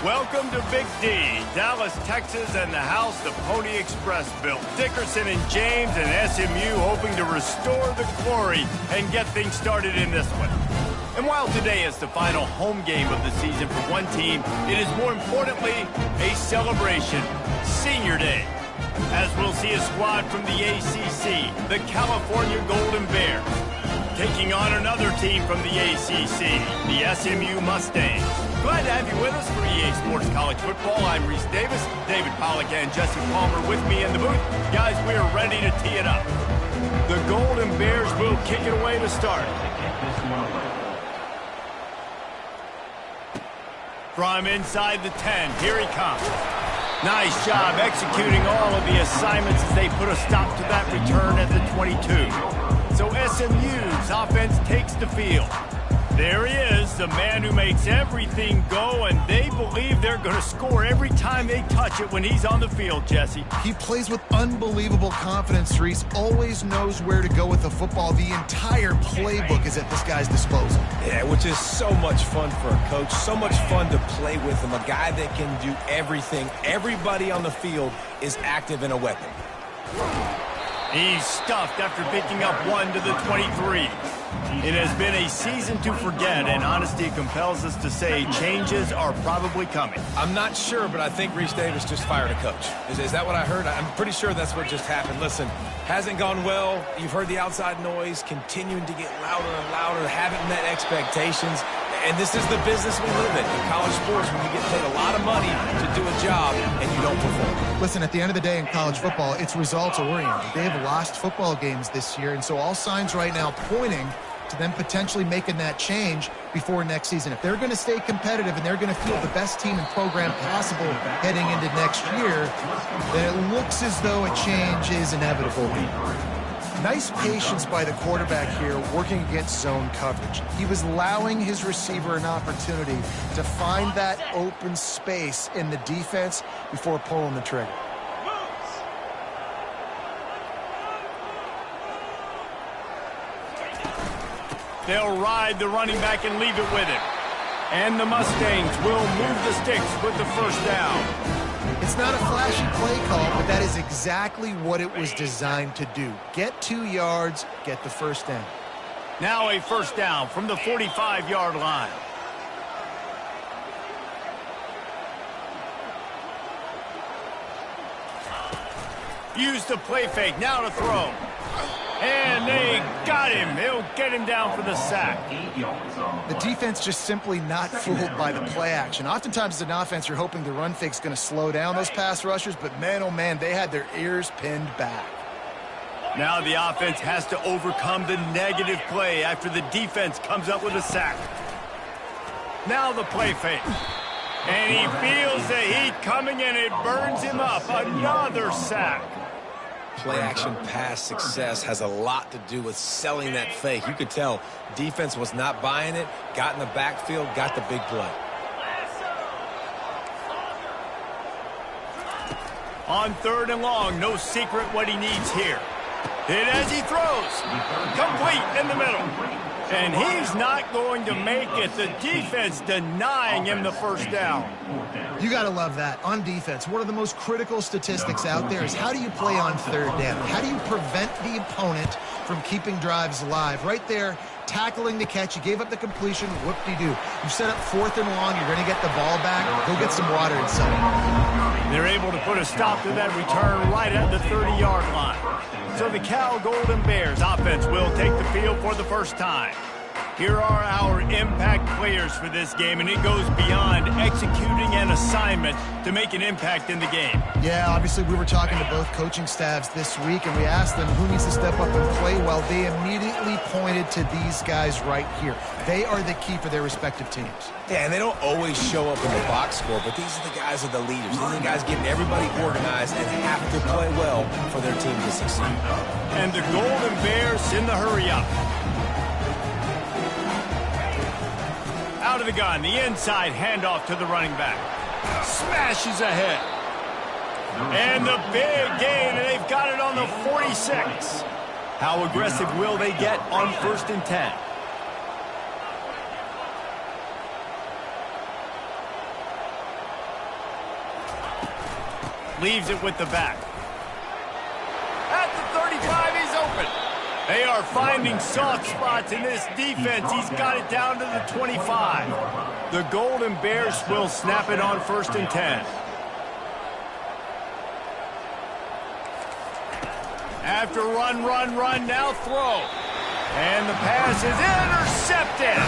Welcome to Big D, Dallas, Texas, and the house the Pony Express built. Dickerson and James and SMU hoping to restore the glory and get things started in this one. And while today is the final home game of the season for one team, it is more importantly a celebration, Senior Day, as we'll see a squad from the ACC, the California Golden Bears, taking on another team from the ACC, the SMU Mustangs. Glad to have you with us for EA Sports College Football. I'm Reese Davis, David Pollack and Jesse Palmer with me in the booth. Guys, we are ready to tee it up. The Golden Bears will kick it away to start. From inside the 10, here he comes. Nice job executing all of the assignments as they put a stop to that return at the 22. So SMU's offense takes the field. There he is, the man who makes everything go, and they believe they're going to score every time they touch it when he's on the field, Jesse. He plays with unbelievable confidence, Reese. Always knows where to go with the football. The entire playbook is at this guy's disposal. Yeah, which is so much fun for a coach. So much fun to play with him. A guy that can do everything. Everybody on the field is active and a weapon. He's stuffed after picking up one to the 23. It has been a season to forget, and honesty compels us to say changes are probably coming. I'm not sure, but I think Reese Davis just fired a coach. Is that what I heard? I'm pretty sure that's what just happened. Listen, hasn't gone well. You've heard the outside noise continuing to get louder and louder, haven't met expectations. And this is the business we live in college sports, when you get paid a lot of money to do a job and you don't perform. Listen, at the end of the day in college football, it's results-oriented. They have lost football games this year, and so all signs right now pointing to them potentially making that change before next season. If they're going to stay competitive and they're going to field the best team and program possible heading into next year, then it looks as though a change is inevitable. Nice patience by the quarterback here working against zone coverage. He was allowing his receiver an opportunity to find that open space in the defense before pulling the trigger. They'll ride the running back and leave it with him. And the Mustangs will move the sticks with the first down. It's not a flashy play call, but that is exactly what it was designed to do. Get 2 yards, get the first down. Now a first down from the 45-yard line. Use the play fake, now to throw. And they got him. They'll get him down for the sack. The defense just simply not fooled by the play action. Oftentimes as an offense, you're hoping the run fake's going to slow down those pass rushers, but man, oh man, they had their ears pinned back. Now the offense has to overcome the negative play after the defense comes up with a sack. Now the play fake. And he feels the heat coming and it burns him up. Another sack. Play action pass success has a lot to do with selling that fake. You could tell defense was not buying it, got in the backfield, got the big play. On 3rd and long, no secret what he needs here. Hit as he throws. Complete in the middle. And he's not going to make it. The defense denying him the first down. You got to love that. On defense, one of the most critical statistics out there is how do you play on 3rd down? How do you prevent the opponent from keeping drives alive? Right there, tackling the catch. You gave up the completion. Whoop-de-doo. You set up 4th and long. You're going to get the ball back. Go get some water inside. They're able to put a stop to that return right at the 30-yard line. So the Cal Golden Bears offense will take the field for the first time. Here are our impact players for this game, and it goes beyond executing an assignment to make an impact in the game. Yeah, obviously we were talking to both coaching staffs this week, and we asked them who needs to step up and play well. They immediately pointed to these guys right here. They are the key for their respective teams. Yeah, and they don't always show up in the box score, but these are the guys that are the leaders. These are the guys getting everybody organized and have to play well for their team to succeed. And the Golden Bears in the hurry up. Out of the gun, the inside handoff to the running back. Smashes ahead. And the big gain, and they've got it on the 46. How aggressive will they get on 1st and 10? Leaves it with the back. At the 35, he's open. They are finding soft spots in this defense. He's got it down to the 25. The Golden Bears will snap it on 1st and 10. After run, now throw. And the pass is intercepted.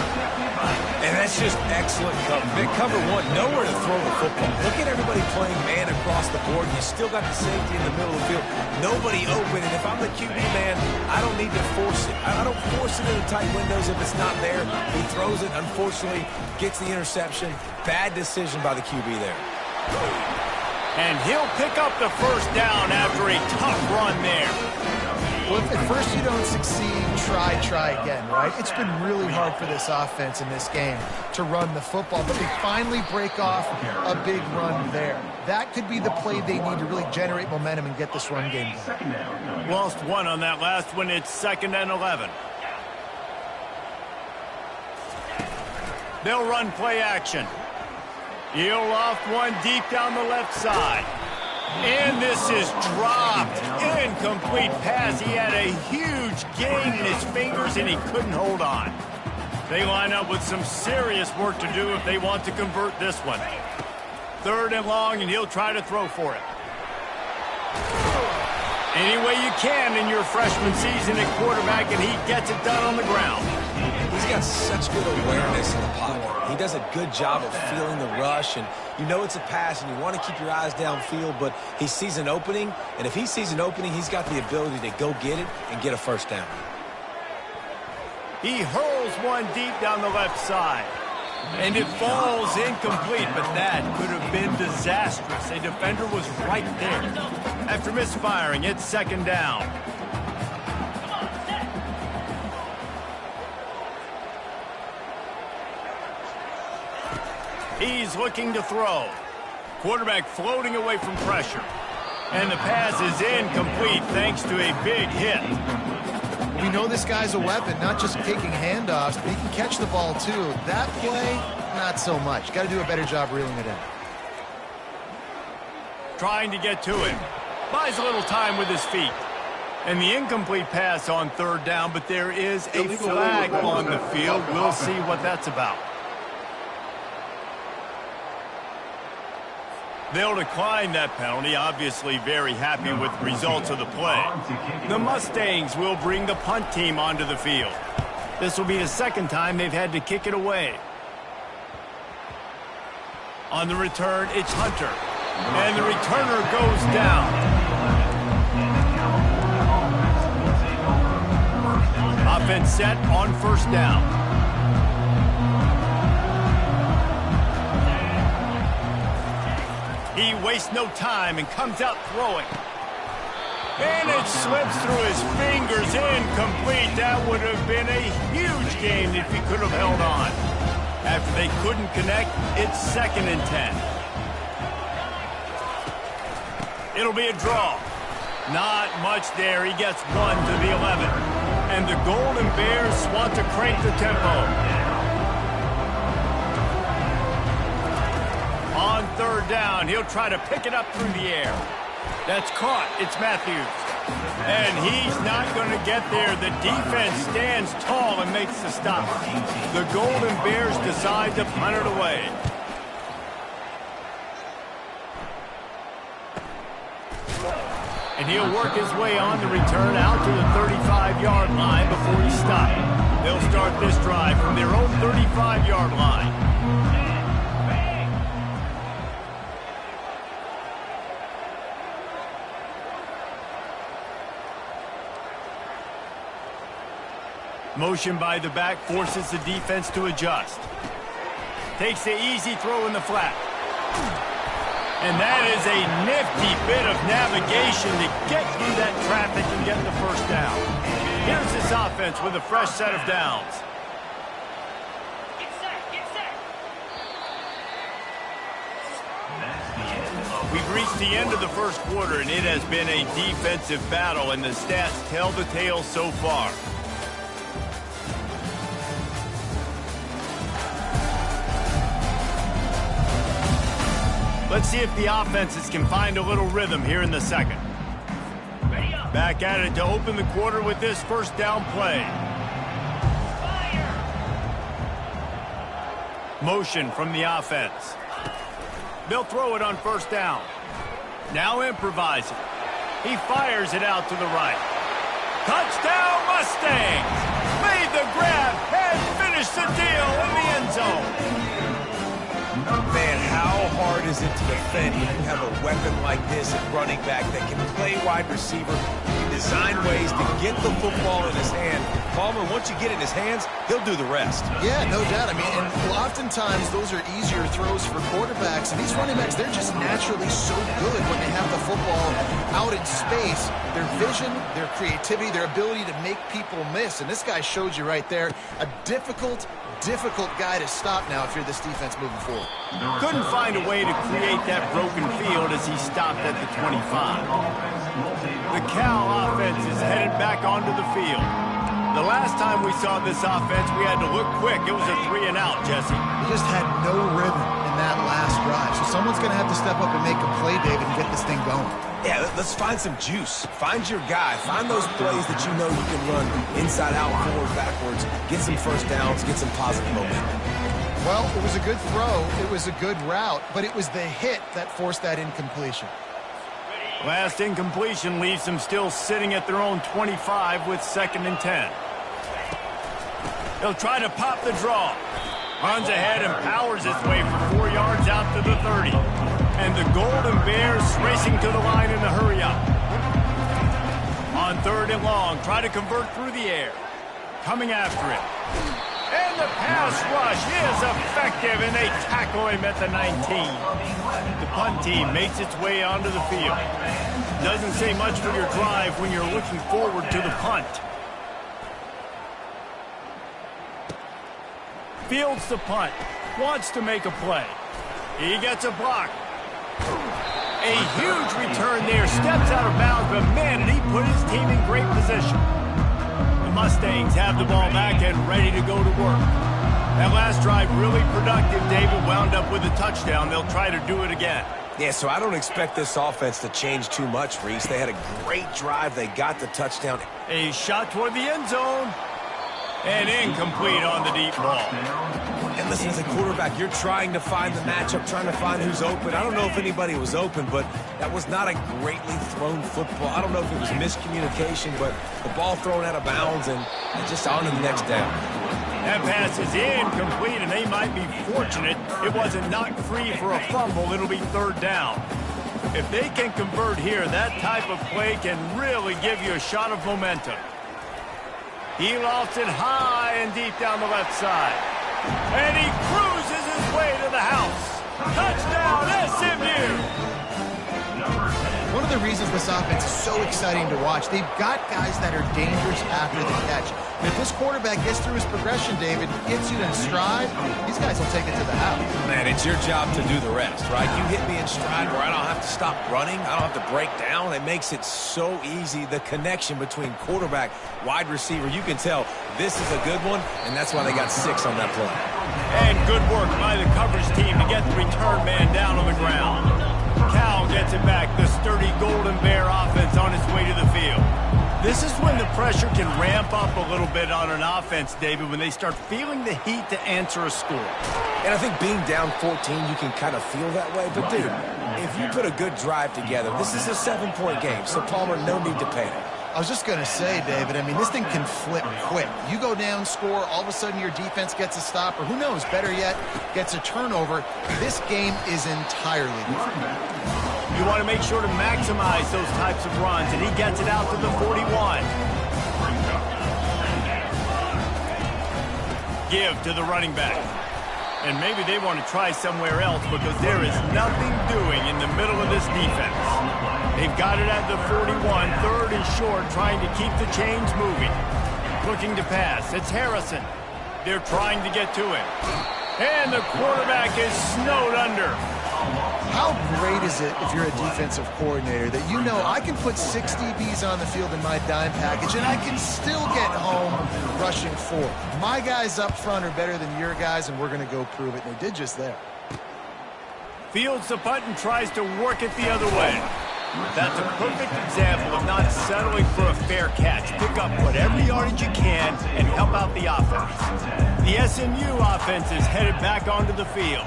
And that's just excellent cover. Cover one, nowhere to throw the football. Look at everybody playing man across the board. You still got the safety in the middle of the field. Nobody open. And if I'm the QB man, I don't need to force it. I don't force it into tight windows if it's not there. He throws it, unfortunately, gets the interception. Bad decision by the QB there. And he'll pick up the 1st down after a tough run there. Well, if at first you don't succeed, try again, right? It's been really hard for this offense in this game to run the football, but they finally break off a big run there. That could be the play they need to really generate momentum and get this run game going. Lost one on that last one. It's 2nd and 11. They'll run play action. He'll loft one deep down the left side. And this is dropped. Incomplete pass. He had a huge gain in his fingers, and he couldn't hold on. They line up with some serious work to do if they want to convert this one. 3rd and long, and he'll try to throw for it. Any way you can in your freshman season at quarterback, and he gets it done on the ground. He's got such good awareness in the pocket. He does a good job of feeling the rush, and you know it's a pass, and you want to keep your eyes downfield, but he sees an opening, and if he sees an opening, he's got the ability to go get it and get a 1st down. He hurls one deep down the left side, and it falls incomplete, but that could have been disastrous. A defender was right there. After misfiring, it's 2nd down. He's looking to throw. Quarterback floating away from pressure. And the pass is incomplete thanks to a big hit. We know this guy's a weapon, not just kicking handoffs, but he can catch the ball too. That play, not so much. Got to do a better job reeling it in. Trying to get to him. Buys a little time with his feet. And the incomplete pass on 3rd down, but there is a flag on the field. We'll see what that's about. They'll decline that penalty, obviously very happy with the results of the play. The Mustangs will bring the punt team onto the field. This will be the 2nd time they've had to kick it away. On the return, it's Hunter. And the returner goes down. Offense set on 1st down. He wastes no time and comes out throwing. And it slips through his fingers, incomplete. That would have been a huge game if he could have held on. After they couldn't connect, it's 2nd and 10. It'll be a draw. Not much there. He gets one to the 11. And the Golden Bears want to crank the tempo. On 3rd down, he'll try to pick it up through the air. That's caught. It's Matthews. And he's not going to get there. The defense stands tall and makes the stop. The Golden Bears decide to punt it away. And he'll work his way on the return out to the 35-yard line before he's stopped. They'll start this drive from their own 35-yard line. Motion by the back forces the defense to adjust. Takes the easy throw in the flat. And that is a nifty bit of navigation to get through that traffic and get the 1st down. Here's this offense with a fresh set of downs. We've reached the end of the 1st quarter, and it has been a defensive battle, and the stats tell the tale so far. Let's see if the offenses can find a little rhythm here in the second. Back at it to open the quarter with this first down play. Motion from the offense. They'll throw it on first down. Now improvising. He fires it out to the right. Touchdown Mustangs! Made the grab and finished the deal in the end zone. Man, how hard is it to defend when you have a weapon like this at running back that can play wide receiver, can design ways to get the football in his hand. Palmer, once you get it in his hands, he'll do the rest. Yeah, no doubt. I mean, and oftentimes those are easier throws for quarterbacks. And these running backs, they're just naturally so good when they have the football out in space. Their vision, their creativity, their ability to make people miss. And this guy showed you right there, a difficult guy to stop now if you're this defense moving forward. Couldn't find a way to create that broken field as he stopped at the 25. The Cal offense is headed back onto the field. The last time we saw this offense, we had to look quick. It was a 3-and-out, Jesse. We just had no rhythm in that last drive. So someone's going to have to step up and make a play, David, and get this thing going. Yeah, let's find some juice. Find your guy. Find those plays that you know you can run inside out, forward, backwards. Get some first downs. Get some positive momentum. Well, it was a good throw. It was a good route, but it was the hit that forced that incompletion. Last incompletion leaves them still sitting at their own 25 with 2nd and 10. He'll try to pop the draw. Runs ahead and powers his way for 4 yards out to the 30. And the Golden Bears racing to the line in the hurry-up. On 3rd and long, try to convert through the air. Coming after it. And the pass rush is effective, and they tackle him at the 19. The punt team makes its way onto the field. Doesn't say much for your drive when you're looking forward to the punt. Fields the punt. Wants to make a play. He gets a block. A huge return there. Steps out of bounds, but man, did he put his team in great position. The Mustangs have the ball back and ready to go to work. That last drive really productive. David wound up with a touchdown. They'll try to do it again. Yeah, so I don't expect this offense to change too much, Reese. They had a great drive. They got the touchdown. A shot toward the end zone. And incomplete on the deep ball. And listen, as a quarterback, you're trying to find the matchup, trying to find who's open. I don't know if anybody was open, but that was not a greatly thrown football. I don't know if it was miscommunication, but the ball thrown out of bounds and just on to the next down. That pass is incomplete, and they might be fortunate it wasn't knocked free for a fumble. It'll be 3rd down. If they can convert here, that type of play can really give you a shot of momentum. He lofts it high and deep down the left side. And he cruises his way to the house. Touchdown, SMU! One of the reasons this offense is so exciting to watch, they've got guys that are dangerous after the catch. And if this quarterback gets through his progression, David, gets you in stride, these guys will take it to the house. Man, it's your job to do the rest, right? You hit me in stride where I don't have to stop running. I don't have to break down. It makes it so easy, the connection between quarterback, wide receiver. You can tell this is a good one, and that's why they got 6 on that play. And good work by the coverage team to get the return man down on the ground. Cal gets it back. The sturdy Golden Bear offense on its way to the field. This is when the pressure can ramp up a little bit on an offense, David, when they start feeling the heat to answer a score. And I think being down 14, you can kind of feel that way. But, dude, if you put a good drive together, this is a 7-point game, so Palmer, no need to panic. I was just going to say, David, I mean, this thing can flip quick. You go down, score, all of a sudden your defense gets a stop, or who knows, better yet, gets a turnover. This game is entirely different. You want to make sure to maximize those types of runs, and he gets it out to the 41. Give to the running back. And maybe they want to try somewhere else because there is nothing doing in the middle of this defense. They've got it at the 41, 3rd and short, trying to keep the chains moving. Looking to pass. It's Harrison. They're trying to get to him. And the quarterback is snowed under. How great is it if you're a defensive coordinator that you know I can put 6 DBs on the field in my dime package and I can still get home rushing 4. My guys up front are better than your guys, and we're going to go prove it. And they did just there. Fields the punt and tries to work it the other way. That's a perfect example of not settling for a fair catch. Pick up whatever yardage you can and help out the offense. The SMU offense is headed back onto the field.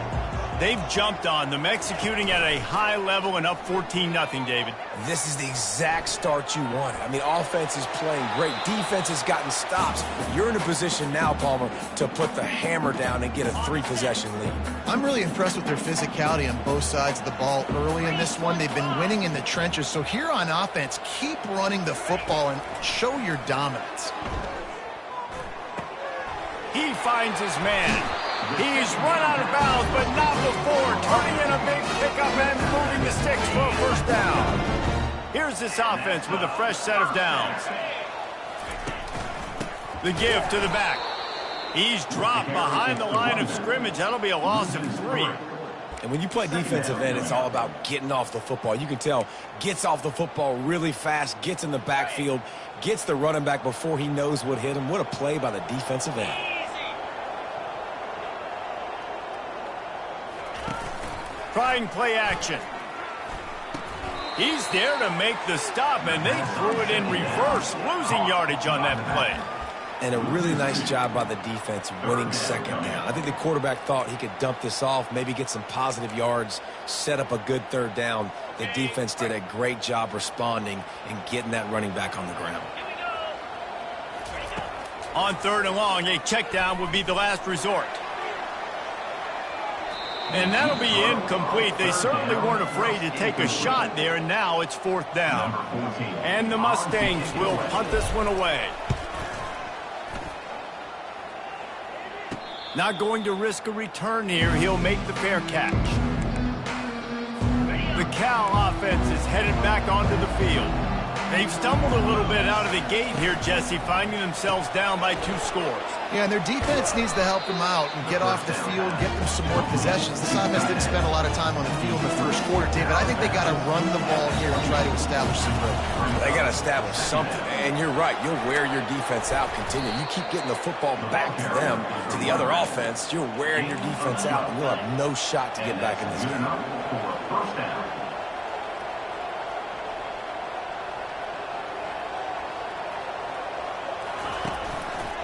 They've jumped on them, executing at a high level and up 14-0, David. This is the exact start you wanted. I mean, offense is playing great. Defense has gotten stops. You're in a position now, Palmer, to put the hammer down and get a 3-possession lead. I'm really impressed with their physicality on both sides of the ball early in this one. They've been winning in the trenches. So here on offense, keep running the football and show your dominance. He finds his man. He's run out of bounds, but not before turning in a big pickup and moving the sticks for a first down. Here's this offense with a fresh set of downs. The give to the back. He's dropped behind the line of scrimmage. That'll be a loss of 3. And when you play defensive end, it's all about getting off the football. You can tell, gets off the football really fast, gets in the backfield, gets the running back before he knows what hit him. What a play by the defensive end. Trying play action. He's there to make the stop, and they threw it in reverse, losing yardage on that play. And a really nice job by the defense winning second down. I think the quarterback thought he could dump this off, maybe get some positive yards, set up a good third down. The defense did a great job responding and getting that running back on the ground. On 3rd and long, a check down would be the last resort. And that'll be incomplete. They certainly weren't afraid to take a shot there, and now it's 4th down. And the Mustangs will punt this one away. Not going to risk a return here. He'll make the fair catch. The Cal offense is headed back onto the field. They've stumbled a little bit out of the gate here, Jesse, finding themselves down by 2 scores. Yeah, and their defense needs to help them out and get off the field, get them some more possessions. This offense didn't spend a lot of time on the field in the first quarter, David. I think they got to run the ball here and try to establish some rhythm. They got to establish something, and you're right. You'll wear your defense out. Continue. You keep getting the football back to them, to the other offense. You're wearing your defense out, and you'll have no shot to get back in this game.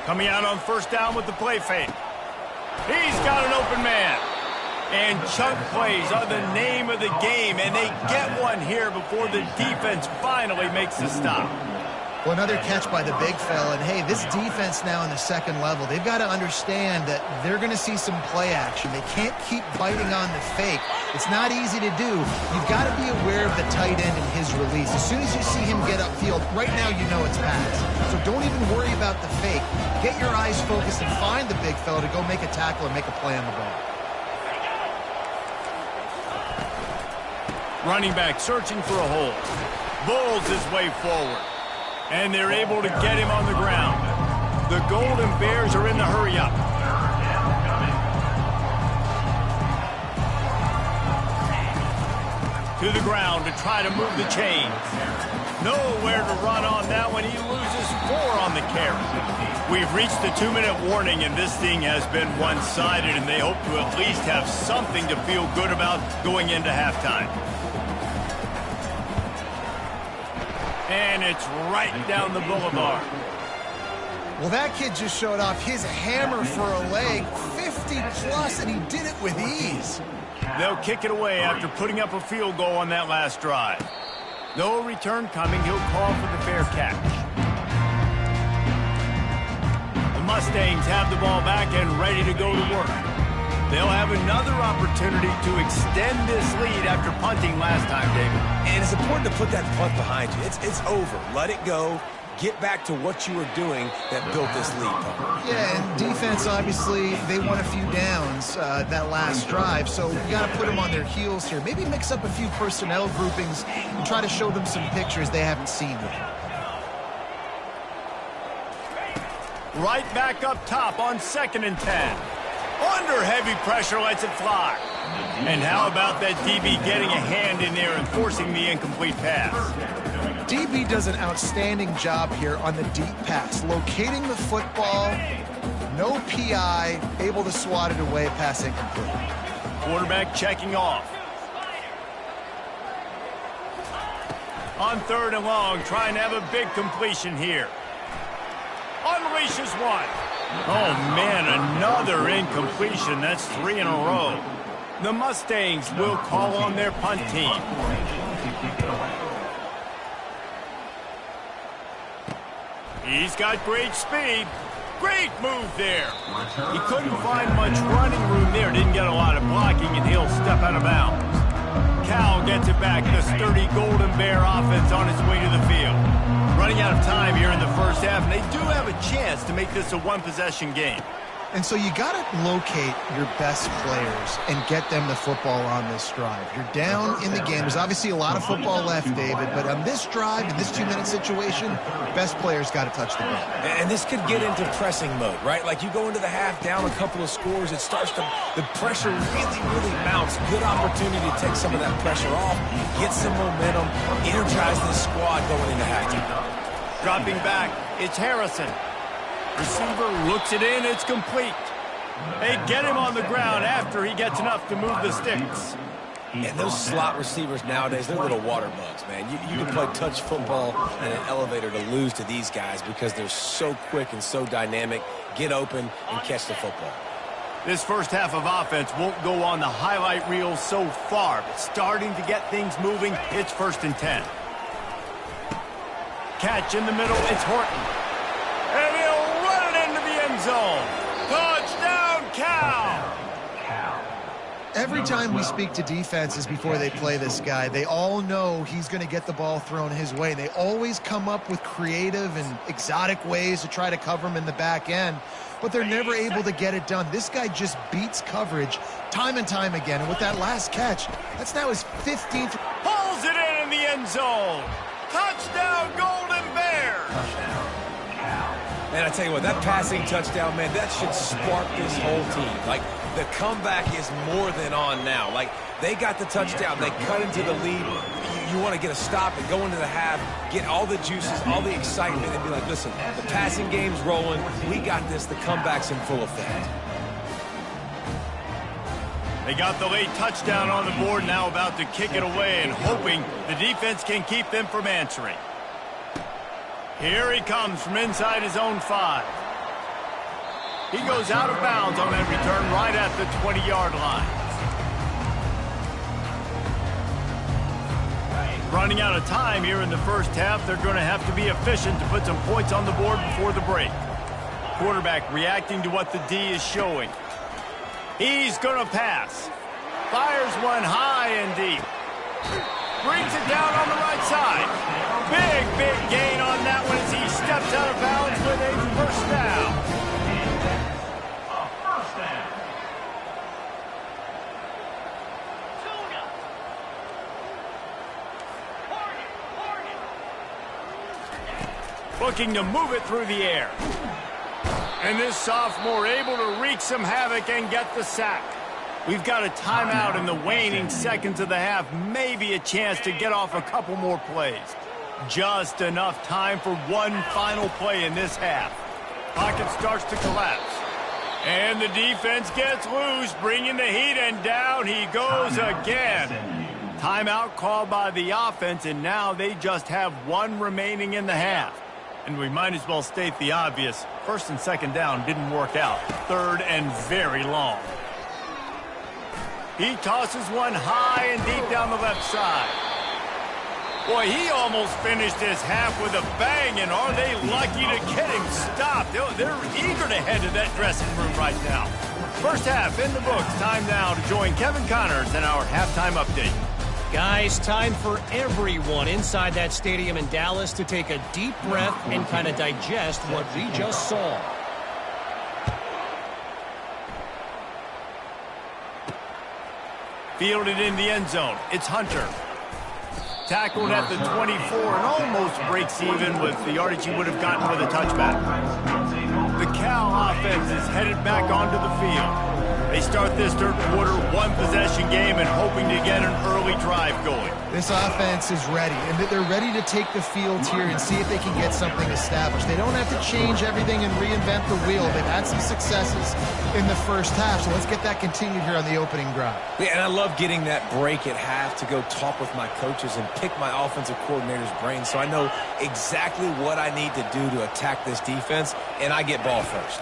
Coming out on 1st down with the play fake. He's got an open man. And chunk plays are the name of the game, and they get one here before the defense finally makes the stop. Well, another catch by the big fella. And, hey, this defense now in the 2nd level, they've got to understand that they're going to see some play action. They can't keep biting on the fake. It's not easy to do. You've got to be aware of the tight end and his release. As soon as you see him get upfield, right now you know it's pass. So don't even worry about the fake. Get your eyes focused and find the big fella to go make a tackle and make a play on the ball. Running back searching for a hole. Bulls his way forward. And they're able to get him on the ground. The Golden Bears are in the hurry-up. To the ground to try to move the chains. Nowhere to run on that one. He loses 4 on the carry. We've reached the 2-minute warning, and this thing has been one-sided, and they hope to at least have something to feel good about going into halftime. And it's right down the boulevard. Well, that kid just showed off his hammer for a leg, 50-plus, and he did it with ease. They'll kick it away after putting up a field goal on that last drive. No return coming. He'll call for the fair catch. The Mustangs have the ball back and ready to go to work. They'll have another opportunity to extend this lead after punting last time, David. And it's important to put that punt behind you. It's over. Let it go. Get back to what you were doing that built this lead, Palmer. Yeah, and defense, obviously, they won a few downs that last drive, so you got to put them on their heels here. Maybe mix up a few personnel groupings and try to show them some pictures they haven't seen yet. Right back up top on 2nd and 10. Under heavy pressure, lets it fly. And how about that DB getting a hand in there and forcing the incomplete pass? DB does an outstanding job here on the deep pass, locating the football, no PI, able to swat it away, pass incomplete. Quarterback checking off. On 3rd and long, trying to have a big completion here. Unleashes one. Oh, man, another incompletion. That's 3 in a row. The Mustangs will call on their punt team. He's got great speed. Great move there. He couldn't find much running room there. Didn't get a lot of blocking, and he'll step out of bounds. Cal gets it back. The sturdy Golden Bear offense on its way to the field. Running out of time here in the first half, and they do have a chance to make this a one-possession game. And so you got to locate your best players and get them the football on this drive. You're down in the game. There's obviously a lot of football left, David, but on this drive, in this 2-minute situation, best players got to touch the ball. And this could get into pressing mode, right? Like you go into the half down a couple of scores, it starts to, the pressure really mounts. Good opportunity to take some of that pressure off, get some momentum, energize this squad going into halftime. Dropping back, it's Harrison. Receiver looks it in, it's complete. They get him on the ground after he gets enough to move the sticks. And those slot receivers nowadays, they're little water bugs, man. You can play touch football in an elevator to lose to these guys because they're so quick and so dynamic. Get open and catch the football. This first half of offense won't go on the highlight reel so far, but starting to get things moving, it's 1st and 10. Catch in the middle, it's Horton. And he'll run it into the end zone. Touchdown, Cal! Every time we speak to defenses before they play this guy, they all know he's going to get the ball thrown his way. They always come up with creative and exotic ways to try to cover him in the back end, but they're never able to get it done. This guy just beats coverage time and time again, and with that last catch, that's now his 15th. Pulls it in the end zone. Touchdown, Golden Bears! Man, I tell you what, that passing touchdown, man, that should spark this whole team. Like, the comeback is more than on now. Like, they got the touchdown. They cut into the lead. You want to get a stop and go into the half, get all the juices, all the excitement, and be like, listen, the passing game's rolling. We got this. The comeback's in full effect. They got the late touchdown on the board, now about to kick it away and hoping the defense can keep them from answering. Here he comes from inside his own 5. He goes out of bounds on that return right at the 20-yard line. Running out of time here in the first half, they're going to have to be efficient to put some points on the board before the break. Quarterback reacting to what the D is showing. He's going to pass. Fires one high and deep. Brings it down on the right side. Big gain on that one as he steps out of bounds with a first down. Looking to move it through the air. And this sophomore able to wreak some havoc and get the sack. We've got a timeout in the waning seconds of the half. Maybe a chance to get off a couple more plays. Just enough time for one final play in this half. Pocket starts to collapse. And the defense gets loose, bringing the heat, and down he goes again. Timeout called by the offense, and now they just have one remaining in the half. And we might as well state the obvious. 1st and 2nd down didn't work out. 3rd and very long. He tosses one high and deep down the left side. Boy, he almost finished his half with a bang, and are they lucky to get him stopped? They're eager to head to that dressing room right now. First half in the books. Time now to join Kevin Connors in our halftime update. Guys, time for everyone inside that stadium in Dallas to take a deep breath and kind of digest what we just saw. Fielded in the end zone. It's Hunter. Tackled at the 24 and almost breaks even with the yardage he would have gotten with a touchback. The Cal offense is headed back onto the field. They start this third quarter, one-possession game and hoping to get an early drive going. This offense is ready, and they're ready to take the field here and see if they can get something established. They don't have to change everything and reinvent the wheel. They've had some successes in the first half, so let's get that continued here on the opening drive. Yeah, and I love getting that break at half to go talk with my coaches and pick my offensive coordinator's brain so I know exactly what I need to do to attack this defense, and I get ball first.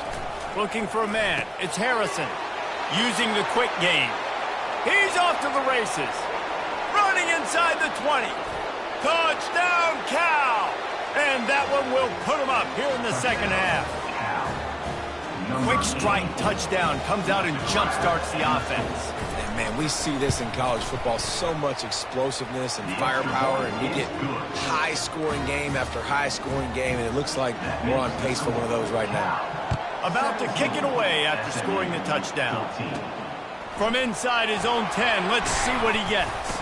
Looking for a man. It's Harrison. Using the quick game. He's off to the races. Running inside the 20. Touchdown, Cal! And that one will put him up here in the second half. Quick strike touchdown comes out and jump-starts the offense. And, man, we see this in college football. So much explosiveness and firepower, and we get high-scoring game after high-scoring game, and it looks like we're on pace for one of those right now. About to kick it away after scoring the touchdown. From inside his own 10, let's see what he gets.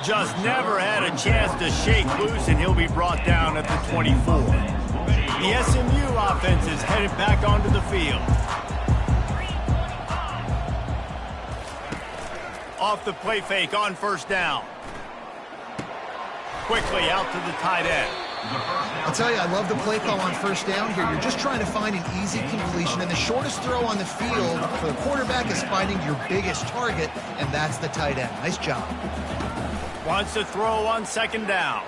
Just never had a chance to shake loose, and he'll be brought down at the 24. The SMU offense is headed back onto the field. Off the play fake on first down. Quickly out to the tight end. I'll tell you, I love the play call on first down here. You're just trying to find an easy completion, and the shortest throw on the field for the quarterback is finding your biggest target, and that's the tight end. Nice job. Wants to throw on second down.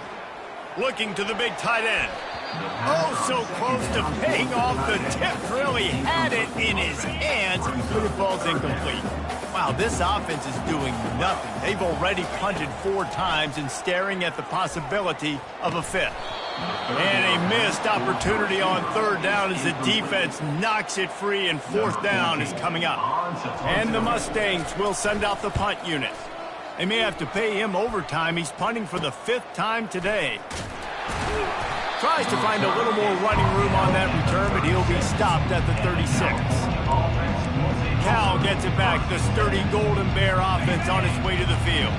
Looking to the big tight end. Oh, so close to paying off. The tip really had it in his hands, but it falls incomplete. Wow, this offense is doing nothing. They've already punted 4 times and staring at the possibility of a fifth. And a missed opportunity on third down as the defense knocks it free, and fourth down is coming up. And the Mustangs will send out the punt unit. They may have to pay him overtime. He's punting for the 5th time today. Tries to find a little more running room on that return, but he'll be stopped at the 36. Cal gets it back. The sturdy Golden Bear offense on its way to the field.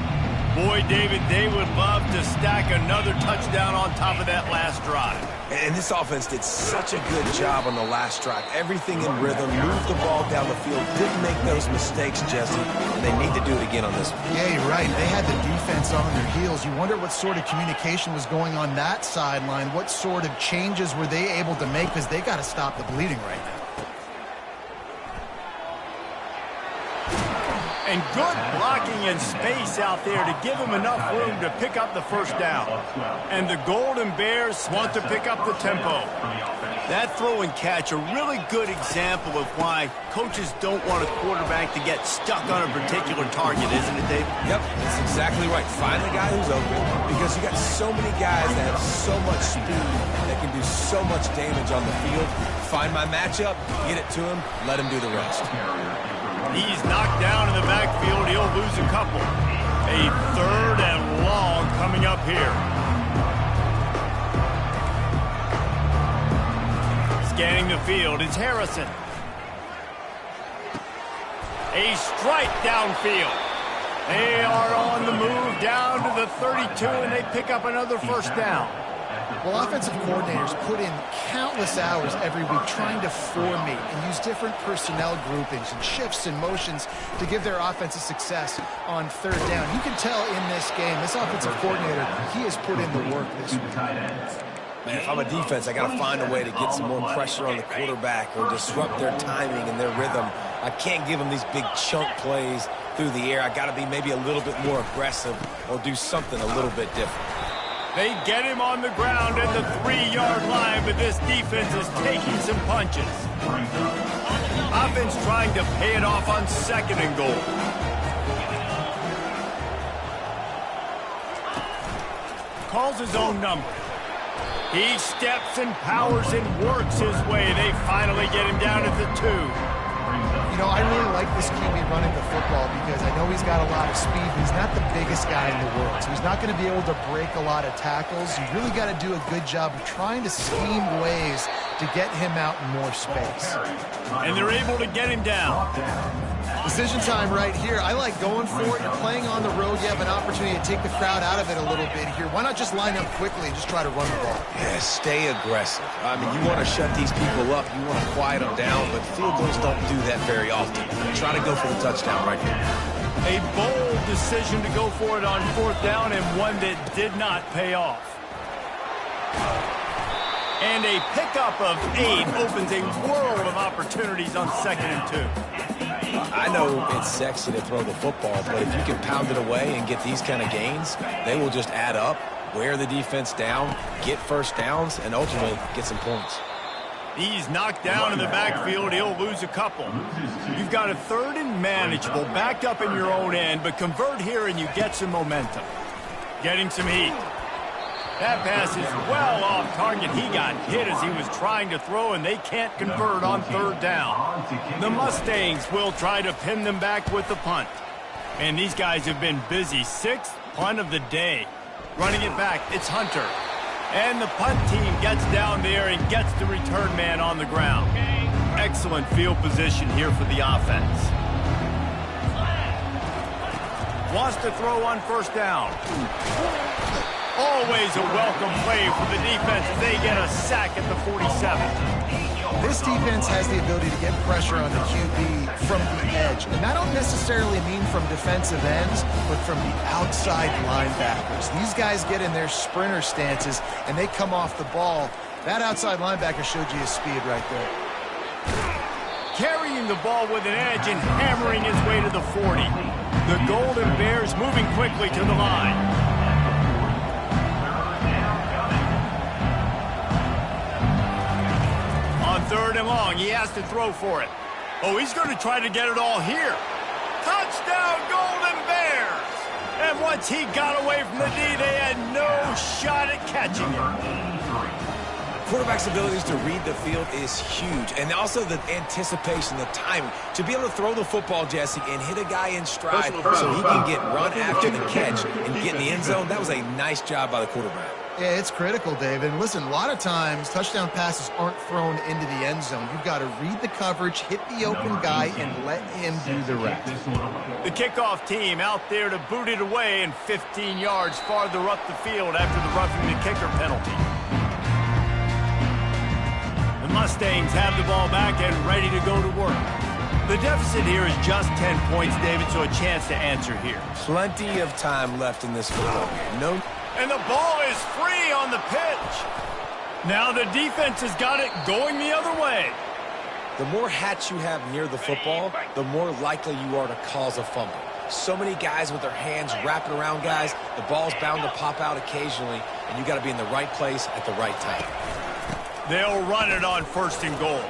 Boy, David, they would love to stack another touchdown on top of that last drive. And this offense did such a good job on the last drive. Everything in rhythm, moved the ball down the field, didn't make those mistakes, Jesse, and they need to do it again on this one. Yeah, you're right. They had the defense on their heels. You wonder what sort of communication was going on that sideline. What sort of changes were they able to make, because they got to stop the bleeding right now. And good blocking and space out there to give him enough room to pick up the first down. And the Golden Bears want to pick up the tempo. That throw and catch, a really good example of why coaches don't want a quarterback to get stuck on a particular target, isn't it, Dave? Yep, that's exactly right. Find the guy who's open, because you got so many guys that have so much speed that can do so much damage on the field. Find my matchup, get it to him, let him do the rest. He's knocked down in the backfield. He'll lose a couple. A 3rd and long coming up here. Scanning the field, it's Harrison. A strike downfield. They are on the move down to the 32, and they pick up another first down. Well, offensive coordinators put in countless hours every week trying to formate and use different personnel groupings and shifts and motions to give their offensive success on third down. You can tell in this game, this offensive coordinator, he has put in the work this week. Man, if I'm a defense, I got to find a way to get some more pressure on the quarterback or disrupt their timing and their rhythm. I can't give them these big chunk plays through the air. I got to be maybe a little bit more aggressive or do something a little bit different. They get him on the ground at the 3-yard line, but this defense is taking some punches. Offense trying to pay it off on 2nd and goal. Calls his own number. He steps and powers and works his way. They finally get him down at the 2. You know, I really like this QB running the football because I know he's got a lot of speed, but he's not the biggest guy in the world. So he's not going to be able to break a lot of tackles. You really got to do a good job of trying to scheme ways to get him out in more space. And they're able to get him down. Decision time right here. I like going for it. You're playing on the road. You have an opportunity to take the crowd out of it a little bit here. Why not just line up quickly and just try to run the ball? Yeah, stay aggressive. I mean, you want to shut these people up. You want to quiet them down, but field goals don't do that very often. Try to go for the touchdown right here. A bold decision to go for it on 4th down, and one that did not pay off. And a pickup of 8 opens a world of opportunities on 2nd and 2. I know it's sexy to throw the football, but if you can pound it away and get these kind of gains, they will just add up, wear the defense down, get first downs, and ultimately get some points. He's knocked down in the backfield. He'll lose a couple. You've got a 3rd and manageable, backed up in your own end, but convert here and you get some momentum. Getting some heat. That pass is well off target. He got hit as he was trying to throw, and they can't convert on 3rd down. The Mustangs will try to pin them back with the punt. And these guys have been busy. 6th punt of the day. Running it back, it's Hunter. And the punt team gets down there and gets the return man on the ground. Excellent field position here for the offense. Wants to throw on 1st down. Always a welcome play for the defense as they get a sack at the 47. This defense has the ability to get pressure on the QB from the edge. And I don't necessarily mean from defensive ends, but from the outside linebackers. These guys get in their sprinter stances, and they come off the ball. That outside linebacker showed you his speed right there. Carrying the ball with an edge and hammering his way to the 40. The Golden Bears moving quickly to the line. On 3rd and long, he has to throw for it. Oh, he's going to try to get it all here. Touchdown, Golden Bears! And once he got away from the D, they had no shot at catching him. Quarterback's abilities to read the field is huge, and also the anticipation, the timing. To be able to throw the football, Jesse, and hit a guy in stride so he can get run after the catch and get in the end zone, that was a nice job by the quarterback. Yeah, it's critical, David. And listen, a lot of times touchdown passes aren't thrown into the end zone. You've got to read the coverage, hit the open guy, and let him do the rest. The kickoff team out there to boot it away and 15 yards farther up the field after the roughing the kicker penalty. The Mustangs have the ball back and ready to go to work. The deficit here is just 10 points, David, so a chance to answer here. Plenty of time left in this football game. No. And the ball is free on the pitch. Now the defense has got it going the other way. The more hats you have near the football, the more likely you are to cause a fumble. So many guys with their hands wrapping around guys, the ball's bound to pop out occasionally, and you got to be in the right place at the right time. They'll run it on 1st and goal.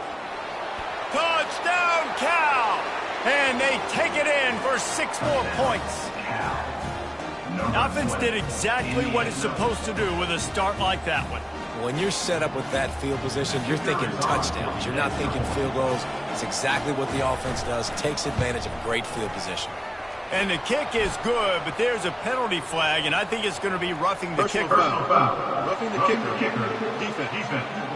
Touchdown, Cal! And they take it in for 6 more points. Offense did exactly what it's supposed to do with a start like that one. When you're set up with that field position, you're thinking touchdowns. You're not thinking field goals. It's exactly what the offense does. Takes advantage of great field position. And the kick is good, but there's a penalty flag, and I think it's going to be roughing the kicker. Roughing the kicker. Defense.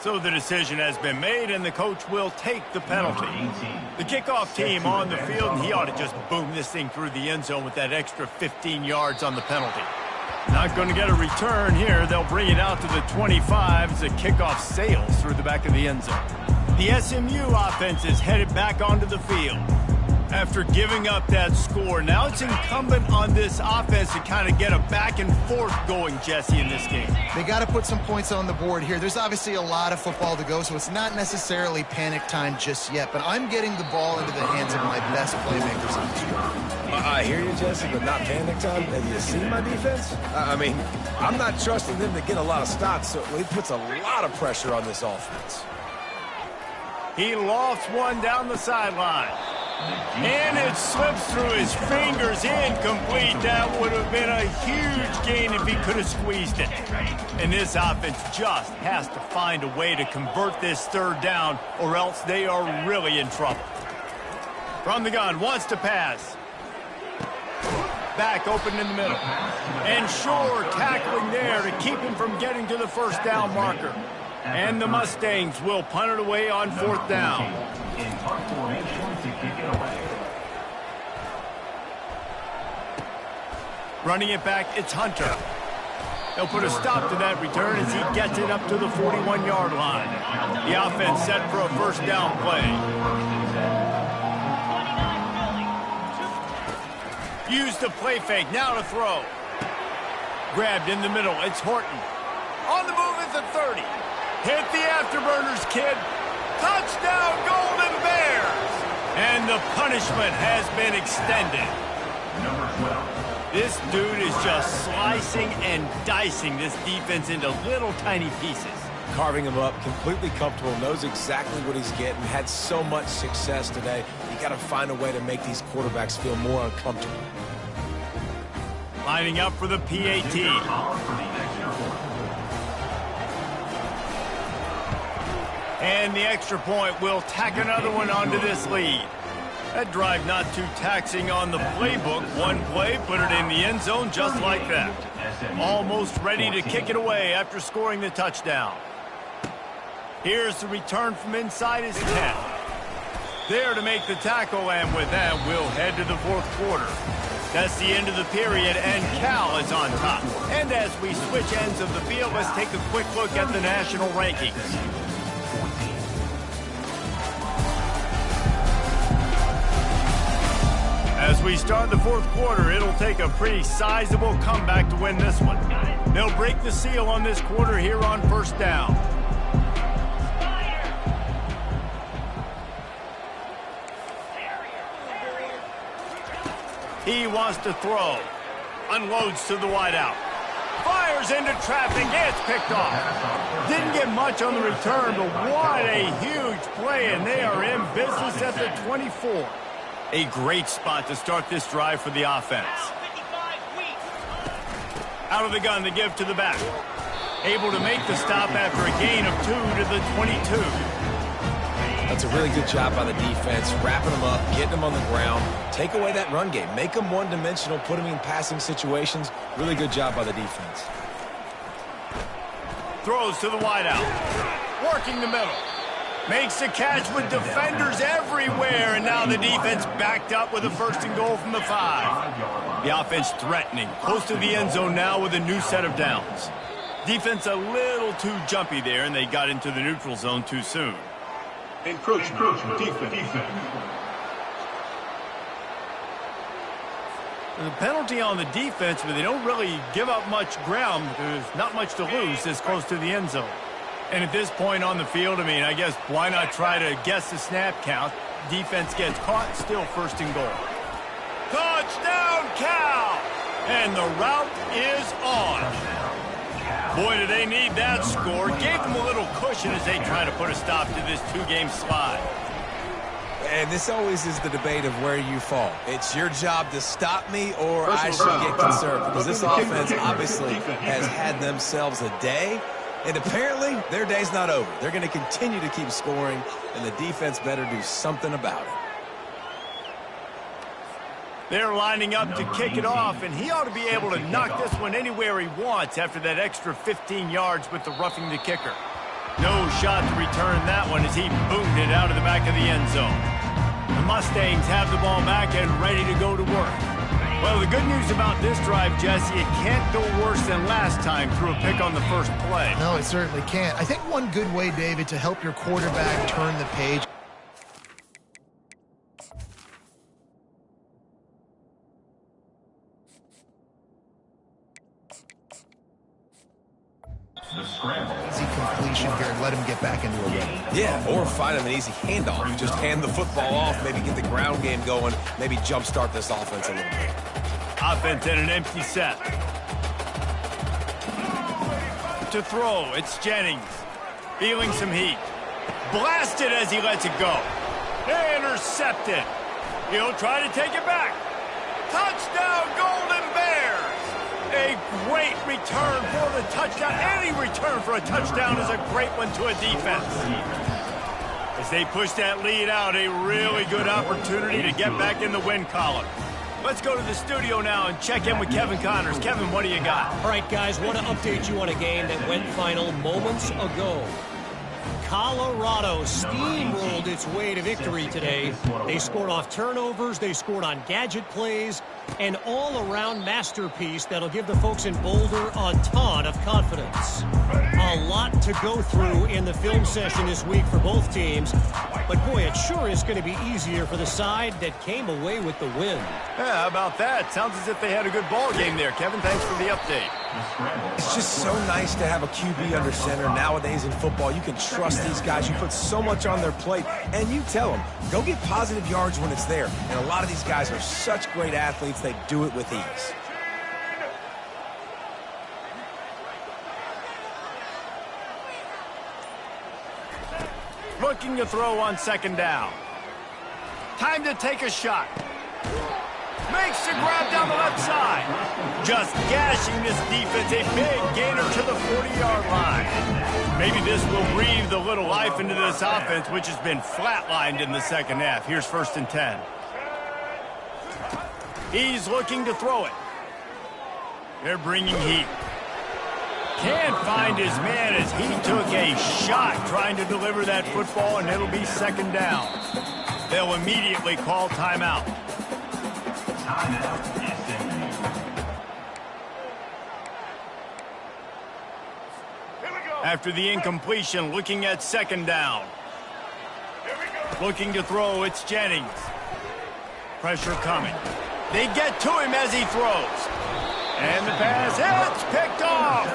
So the decision has been made, and the coach will take the penalty. The kickoff team on the field, and he ought to just boom this thing through the end zone with that extra 15 yards on the penalty. Not going to get a return here. They'll bring it out to the 25 as the kickoff sails through the back of the end zone. The SMU offense is headed back onto the field. After giving up that score, now it's incumbent on this offense to kind of get a back and forth going, Jesse, in this game. They got to put some points on the board here. There's obviously a lot of football to go, so it's not necessarily panic time just yet, but I'm getting the ball into the hands of my best playmakers on this field. I hear you, Jesse, but not panic time. Have you seen my defense? I mean, I'm not trusting them to get a lot of stops, so it puts a lot of pressure on this offense. He lofts one down the sideline. And it slips through his fingers, incomplete. That would have been a huge gain if he could have squeezed it. And this offense just has to find a way to convert this 3rd down, or else they are really in trouble. From the gun, wants to pass. Back open in the middle. And Shore tackling there to keep him from getting to the 1st down marker. And the Mustangs will punt it away on 4th down. In punt formation to kick it away. Running it back, it's Hunter. They'll put a stop to that return as he gets it up to the 41-yard line. The offense set for a 1st down play. Use the play fake, now to throw. Grabbed in the middle, it's Horton. On the move at the 30. Hit the afterburners, kid. Touchdown, Golden Bears! And the punishment has been extended. Number 12. This dude is just slicing and dicing this defense into little tiny pieces. Carving him up, completely comfortable, knows exactly what he's getting, had so much success today. You got to find a way to make these quarterbacks feel more uncomfortable. Lining up for the PAT. And the extra point will tack another one onto this lead. That drive not too taxing on the playbook. One play, put it in the end zone just like that. Almost ready to kick it away after scoring the touchdown. Here's the return from inside his 10. There to make the tackle, and with that, we'll head to the 4th quarter. That's the end of the period, and Cal is on top. And as we switch ends of the field, let's take a quick look at the national rankings. As we start the 4th quarter, it'll take a pretty sizable comeback to win this one. They'll break the seal on this quarter here on 1st down. He wants to throw. Unloads to the wideout. Fires into traffic. It's picked off. Didn't get much on the return, but what a huge play, and they are in business at the 24. A great spot to start this drive for the offense. Out of the gun to give to the back. Able to make the stop after a gain of 2 to the 22. That's a really good job by the defense, wrapping them up, getting them on the ground. Take away that run game. Make them one-dimensional, put them in passing situations. Really good job by the defense. Throws to the wideout. Working the middle. Makes the catch with defenders everywhere, and now the defense backed up with a 1st and goal from the 5. The offense threatening, close to the end zone now with a new set of downs. Defense a little too jumpy there, and they got into the neutral zone too soon. Encroachment, defense. The penalty on the defense, but they don't really give up much ground. There's not much to lose this close to the end zone. And at this point on the field, I mean, I guess why not try to guess the snap count? Defense gets caught, still 1st and goal. Touchdown, Cal! And the route is on. Boy, do they need that score. Gave them a little cushion as they try to put a stop to this 2-game slide. And this always is the debate of where you fall. It's your job to stop me, or I should get concerned, because this offense obviously has had themselves a day. And apparently, their day's not over. They're going to continue to keep scoring, and the defense better do something about it. They're lining up to kick it off, and he ought to be able to knock this one anywhere he wants after that extra 15 yards with the roughing the kicker. No shot to return that one as he boomed it out of the back of the end zone. The Mustangs have the ball back and ready to go to work. Well, the good news about this drive, Jesse, it can't go worse than last time through a pick on the 1st play. No, it certainly can't. I think one good way, David, to help your quarterback turn the page easy completion here and let him get back into a rhythm. Yeah, or find him an easy handoff. Just hand the football off, maybe get the ground game going, maybe jumpstart this offense a little bit. Offense in an empty set. To throw, it's Jennings. Feeling some heat. Blasted as he lets it go. Intercepted. He'll try to take it back. Touchdown, Golden Bears! A great return for the touchdown. Any return for a touchdown is a great one to a defense. As they push that lead out, a really good opportunity to get back in the win column. Let's go to the studio now and check in with Kevin Connors. Kevin, what do you got? All right, guys, want to update you on a game that went final moments ago. Colorado steamrolled its way to victory today. They scored off turnovers, they scored on gadget plays, an all-around masterpiece that'll give the folks in Boulder a ton of confidence. A lot to go through in the film session this week for both teams, but boy, it sure is going to be easier for the side that came away with the win. Yeah, how about that? Sounds as if they had a good ball game there. Kevin, thanks for the update. It's just so nice to have a QB under center. Nowadays in football, you can trust these guys. You put so much on their plate, and you tell them, go get positive yards when it's there. And a lot of these guys are such great athletes, they do it with ease. Looking to throw on second down. Time to take a shot. Makes the grab down the left side. Just gashing this defense. A big gainer to the 40-yard line. Maybe this will breathe a little life into this offense, which has been flatlined in the second half. Here's 1st and 10. He's looking to throw it. They're bringing heat. Can't find his man as he took a shot trying to deliver that football, and it'll be second down. They'll immediately call timeout. After the incompletion, looking at second down. Looking to throw, it's Jennings. Pressure coming. They get to him as he throws. And the pass hits, picked off.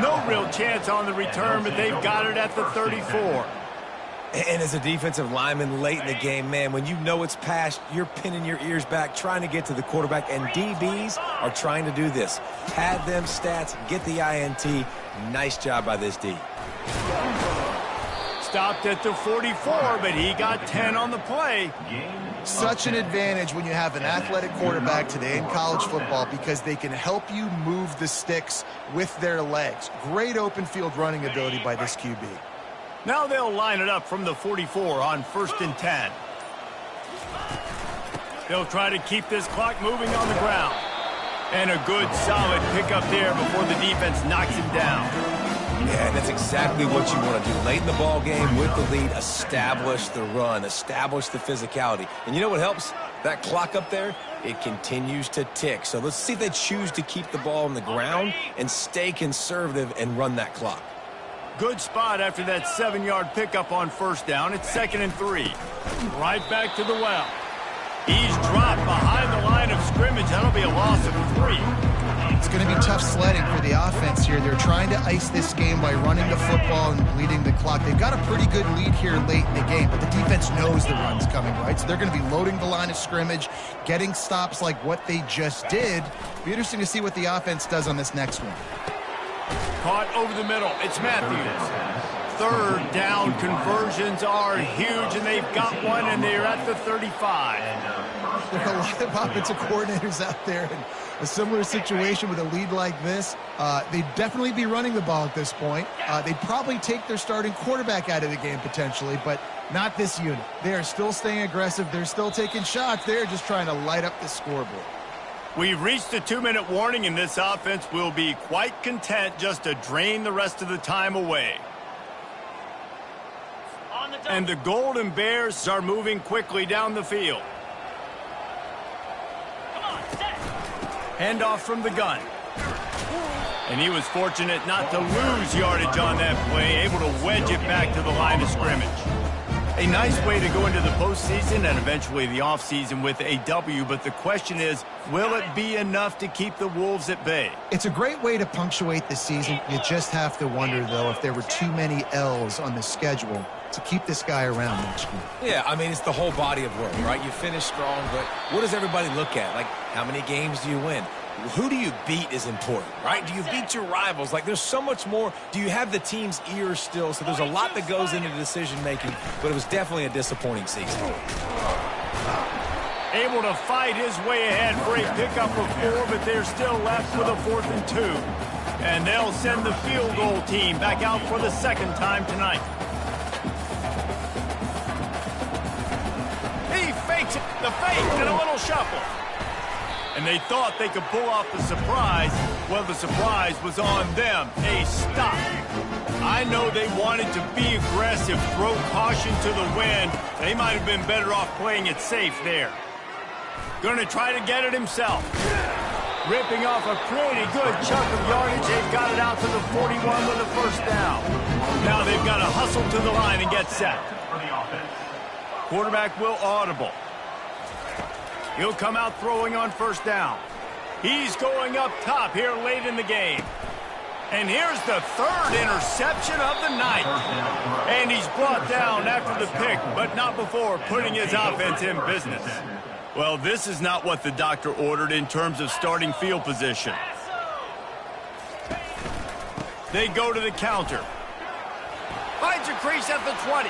No real chance on the return, but they've got it at the 34. And as a defensive lineman late in the game, man, when you know it's past, you're pinning your ears back, trying to get to the quarterback, and DBs are trying to do this. Pad them stats, get the INT. Nice job by this D. Stopped at the 44, but he got 10 on the play. Such an advantage when you have an athletic quarterback today in college football because they can help you move the sticks with their legs. Great open field running ability by this QB. Now they'll line it up from the 44 on 1st and 10. They'll try to keep this clock moving on the ground. And a good solid pickup there before the defense knocks him down. Yeah, and that's exactly what you want to do. Late in the ball game with the lead, establish the run, establish the physicality. And you know what helps? That clock up there, it continues to tick. So let's see if they choose to keep the ball on the ground and stay conservative and run that clock. Good spot after that 7-yard pickup on 1st down. It's 2nd and 3. Right back to the well. He's dropped behind the line of scrimmage. That'll be a loss of 3. It's going to be tough sledding for the offense here. They're trying to ice this game by running the football and bleeding the clock. They've got a pretty good lead here late in the game, but the defense knows the run's coming, right? So they're going to be loading the line of scrimmage, getting stops like what they just did. It'll be interesting to see what the offense does on this next one. Caught over the middle. It's Matthews. 3rd down conversions are huge, and they've got one, and they're at the 35. There are a lot of offensive coordinators out there in a similar situation with a lead like this. They'd definitely be running the ball at this point. They'd probably take their starting quarterback out of the game potentially, but not this unit. They are still staying aggressive. They're still taking shots. They're just trying to light up the scoreboard. We've reached the 2-minute warning, and this offense will be quite content just to drain the rest of the time away. And the Golden Bears are moving quickly down the field. Handoff from the gun. And he was fortunate not to lose yardage on that play, able to wedge it back to the line of scrimmage. A nice way to go into the postseason and eventually the offseason with a W, but the question is, will it be enough to keep the Wolves at bay? It's a great way to punctuate the season. You just have to wonder, though, if there were too many L's on the schedule to keep this guy around next year. Yeah, I mean, it's the whole body of work, right? You finish strong, but what does everybody look at? Like, how many games do you win? Who do you beat is important, right? Do you beat your rivals? Like, there's so much more. Do you have the team's ear still? So there's a lot that goes into decision-making, but it was definitely a disappointing season. Able to fight his way ahead for a pickup of 4, but they're still left with a 4th and 2. And they'll send the field goal team back out for the 2nd time tonight. He fakes it, the fake, and a little shuffle. and they thought they could pull off the surprise. Well, the surprise was on them. A stop. I know they wanted to be aggressive, throw caution to the wind. They might have been better off playing it safe there. Going to try to get it himself. Ripping off a pretty good chunk of yardage. They've got it out to the 41 with a first down. Now they've got to hustle to the line and get set. Quarterback will audible. He'll come out throwing on first down. He's going up top here late in the game. And here's the third interception of the night. And he's brought down after the pick, but not before putting his offense in business. Well, this is not what the doctor ordered in terms of starting field position. They go to the counter. Finds a crease at the 20.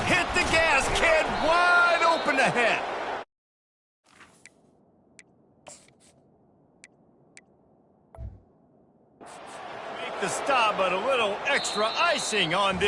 Hit the gas, kid. Wide open ahead. Make the stop, but a little extra icing on this.